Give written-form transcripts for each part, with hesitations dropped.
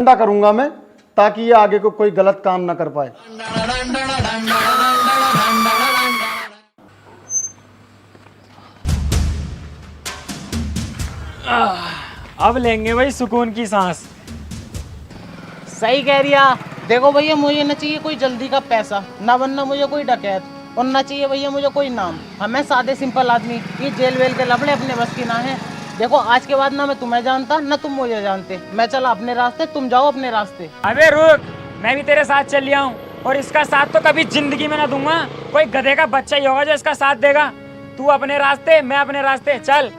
ठंडा करूंगा मैं, ताकि ये आगे को कोई गलत काम ना कर पाए। अब लेंगे भाई सुकून की सांस। सही कह रही है। देखो भैया, मुझे न चाहिए कोई जल्दी का पैसा, ना बनना मुझे कोई डकैत, और ना चाहिए भैया मुझे कोई नाम। हमें सादे सिंपल आदमी, ये जेल वेल के लफड़े अपने बस की ना है। देखो आज के बाद ना मैं तुम्हें जानता ना तुम मुझे जानते। मैं चला अपने रास्ते, तुम जाओ अपने रास्ते। अबे रुक, मैं भी तेरे साथ चल लिया हूँ, और इसका साथ तो कभी जिंदगी में ना दूंगा। कोई गधे का बच्चा ही होगा जो इसका साथ देगा। तू अपने रास्ते, मैं अपने रास्ते, चल।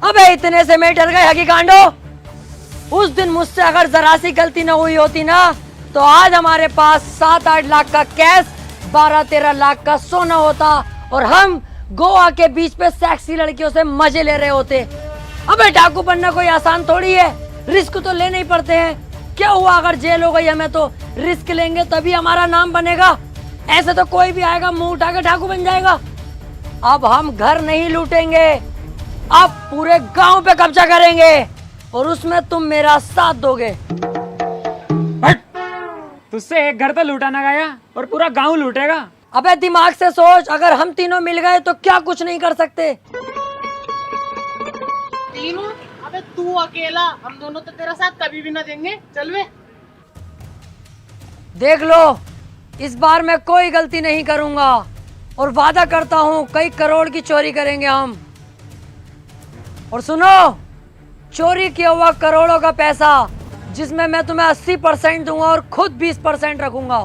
अबे इतने से मैं डर गए हगी कांडो। उस दिन मुझसे अगर जरा सी गलती न हुई होती ना, तो आज हमारे पास 7-8 लाख का कैश, 12-13 लाख का सोना होता, और हम गोवा के बीच पे सेक्सी लड़कियों से मजे ले रहे होते। अबे डाकू बनना कोई आसान थोड़ी है, रिस्क तो लेने ही पड़ते हैं। क्या हुआ अगर जेल हो गई हमें, तो रिस्क लेंगे तभी हमारा नाम बनेगा। ऐसे तो कोई भी आएगा मुंह उठा के डाकू बन जाएगा। अब हम घर नहीं लूटेंगे, अब पूरे गांव पे कब्जा करेंगे, और उसमें तुम मेरा साथ दोगे। तुझसे एक घर तो लूटा ना गया, और पूरा गांव लूटेगा। अबे दिमाग से सोच, अगर हम तीनों मिल गए तो क्या कुछ नहीं कर सकते। तीनों? अबे तू अकेला, हम दोनों तो तेरा साथ कभी भी ना देंगे। चल वे। देख लो, इस बार मैं कोई गलती नहीं करूंगा, और वादा करता हूँ कई करोड़ की चोरी करेंगे हम। और सुनो, चोरी किया हुआ करोड़ों का पैसा, जिसमें मैं तुम्हें 80% दूंगा और खुद 20% रखूंगा।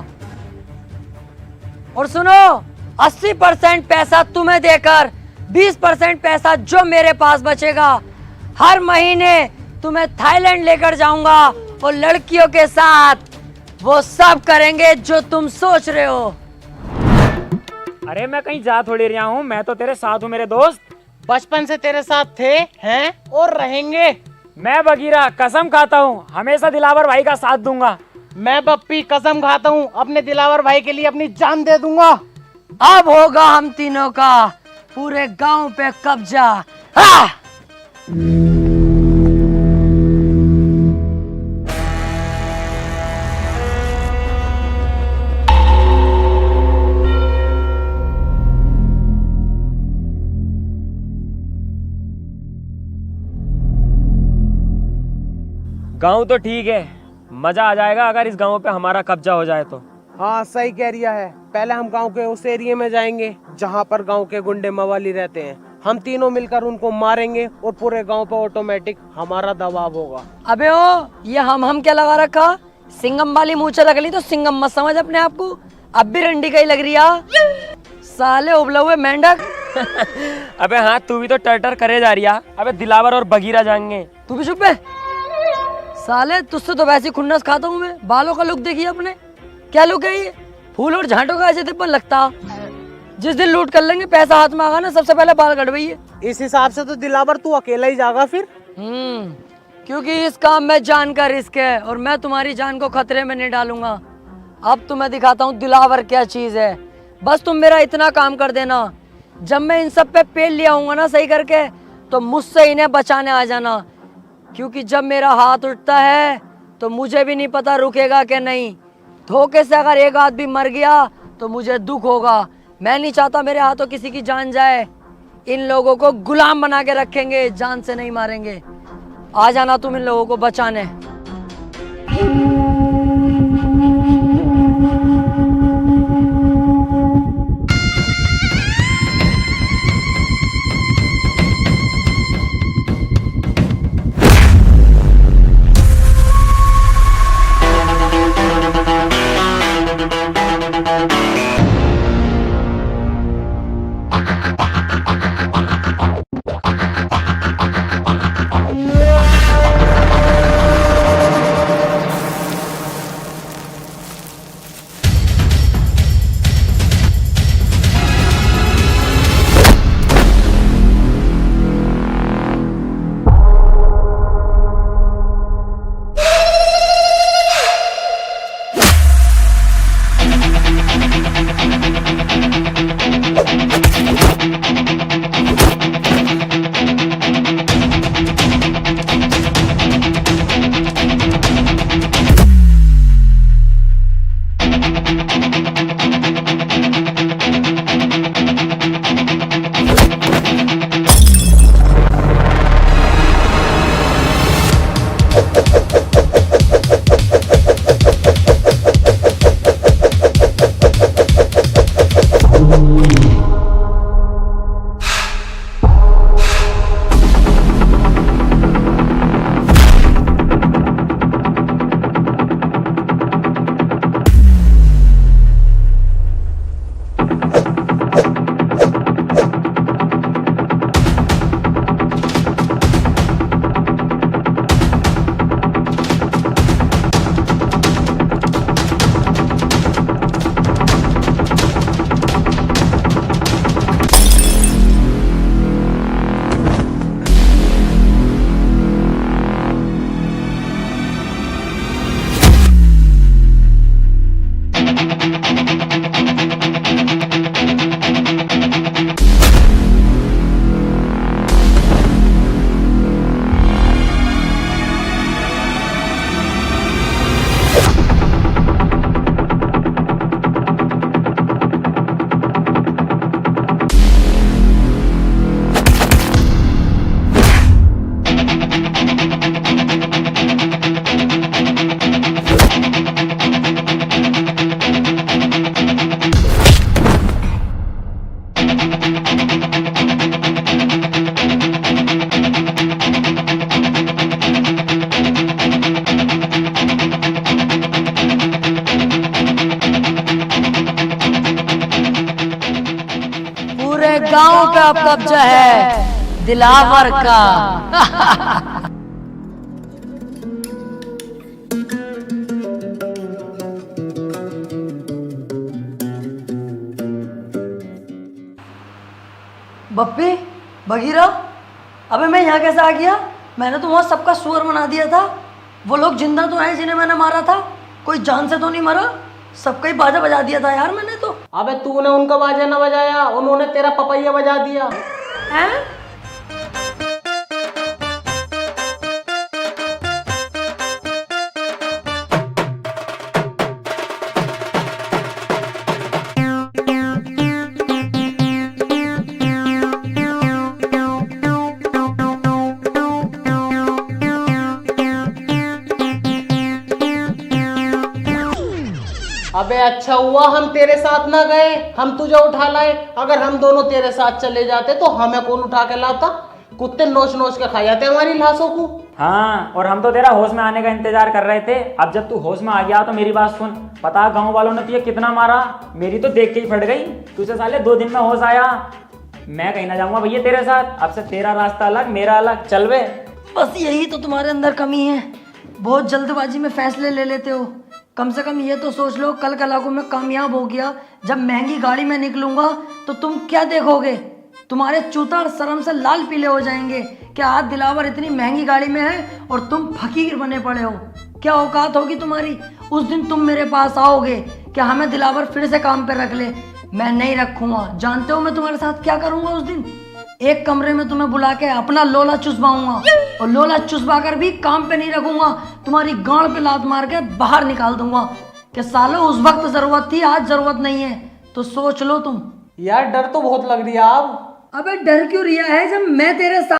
और सुनो, 80% पैसा तुम्हें देकर 20% पैसा जो मेरे पास बचेगा, हर महीने तुम्हें थाईलैंड लेकर जाऊंगा, और लड़कियों के साथ वो सब करेंगे जो तुम सोच रहे हो। अरे मैं कहीं जा थोड़ी रहा हूँ, मैं तो तेरे साथ हूँ मेरे दोस्त। बचपन से तेरे साथ थे, हैं और रहेंगे। मैं बगीरा कसम खाता हूँ हमेशा दिलावर भाई का साथ दूंगा। मैं बप्पी कसम खाता हूँ अपने दिलावर भाई के लिए अपनी जान दे दूंगा। अब होगा हम तीनों का पूरे गांव पे कब्जा। हाँ! गांव तो ठीक है, मजा आ जाएगा अगर इस गांव पे हमारा कब्जा हो जाए तो। हाँ सही कह रिया है। पहले हम गांव के उस एरिया में जाएंगे जहाँ पर गांव के गुंडे मवाली रहते हैं। हम तीनों मिलकर उनको मारेंगे, और पूरे गांव पे ऑटोमेटिक हमारा दबाव होगा। अबे ओ, ये हम क्या लगा रखा? सिंगम वाली मूछें रख ली तो सिंगम मत समझ अपने आप को। अब भी रंडी कहीं लग रही है साले उबले हुए मेंढक। अबे हाँ, तू भी तो टर करे जा रही है। अबे दिलावर और बगीरा जाएंगे। तू भी चुप है साले, तुझसे तो वैसे खुन्नस खाता हूँ मैं। बालों का लुक देखिए अपने, क्या लुक है ये? फूल और झांटों का ऐसे तिप्पन लगता। जिस दिन लूट कर लेंगे, पैसा हाथ में आगा ना, सबसे पहले बाल कटवाइए। इस हिसाब से तो दिलावर तू अकेला ही जाएगा फिर। क्योंकि इस काम में जान का रिस्क है, और मैं तुम्हारी जान को खतरे में नहीं डालूंगा। अब तुम्हें दिखाता हूँ दिलावर क्या चीज है। बस तुम मेरा इतना काम कर देना, जब मैं इन सब पे पेल लिया हूँ ना सही करके, तो मुझसे इन्हें बचाने आ जाना। क्योंकि जब मेरा हाथ उठता है तो मुझे भी नहीं पता रुकेगा कि नहीं। धोखे से अगर एक आदमी मर गया तो मुझे दुख होगा। मैं नहीं चाहता मेरे हाथों किसी की जान जाए। इन लोगों को गुलाम बना के रखेंगे, जान से नहीं मारेंगे। आ जाना तुम इन लोगों को बचाने। परिचय है दिलावर का। बप्पी, बगीरा, अबे मैं यहाँ कैसे आ गया? मैंने तो वहाँ सबका सुअर बना दिया था। वो लोग जिंदा तो हैं जिन्हें मैंने मारा था, कोई जान से तो नहीं मरा। सबका ही बाजा बजा दिया था यार मैंने तो। अबे तूने उनका बाजा ना बजाया, उन्होंने तेरा पपैया बजा दिया। हैं? अबे अच्छा हुआ हम तेरे साथ ना गए, हम तुझे उठा लाए। अगर हम दोनों तेरे साथ चले जाते तो हमें कौन उठा के लाता? कुत्ते नोच नोच के खा जाते हमारी लाशों को। हाँ, और हम तो तेरा होश में आने का इंतजार कर रहे थे। अब जब तू होश में आ गया तो मेरी बात सुन। पता गांव वालों ने तुझे कितना मारा, मेरी तो देख के ही फट गई। तुझे साले 2 दिन में होश आया। मैं कहीं ना जाऊंगा भैया तेरे साथ। अब से तेरा रास्ता अलग, मेरा अलग। चल बे। बस यही तो तुम्हारे अंदर कमी है, बहुत जल्दबाजी में फैसले ले लेते हो। कम से कम ये तो सोच लो, कल कलाको में कामयाब हो गया, जब महंगी गाड़ी में निकलूंगा तो तुम क्या देखोगे? तुम्हारे चूता शर्म से लाल पीले हो जाएंगे। क्या आज दिलावर इतनी महंगी गाड़ी में है और तुम फकीर बने पड़े हो? क्या औकात होगी तुम्हारी? उस दिन तुम मेरे पास आओगे, क्या हमें दिलावर फिर से काम पे रख ले? मैं नहीं रखूंगा। जानते हो मैं तुम्हारे साथ क्या करूंगा उस दिन? एक कमरे में तुम्हें बुला के अपना लोला चुसवाऊंगा, और लोला चुसवा कर भी काम पे नहीं रखूंगा। तुम्हारी गांड पे लात मार के बाहर निकाल दूंगा कि सालो उस वक्त जरूरत थी, आज जरूरत नहीं है। तो सोच लो तुम। यार डर तो बहुत लग रही है अब। अबे डर क्यों रिया है जब मैं तेरे साथ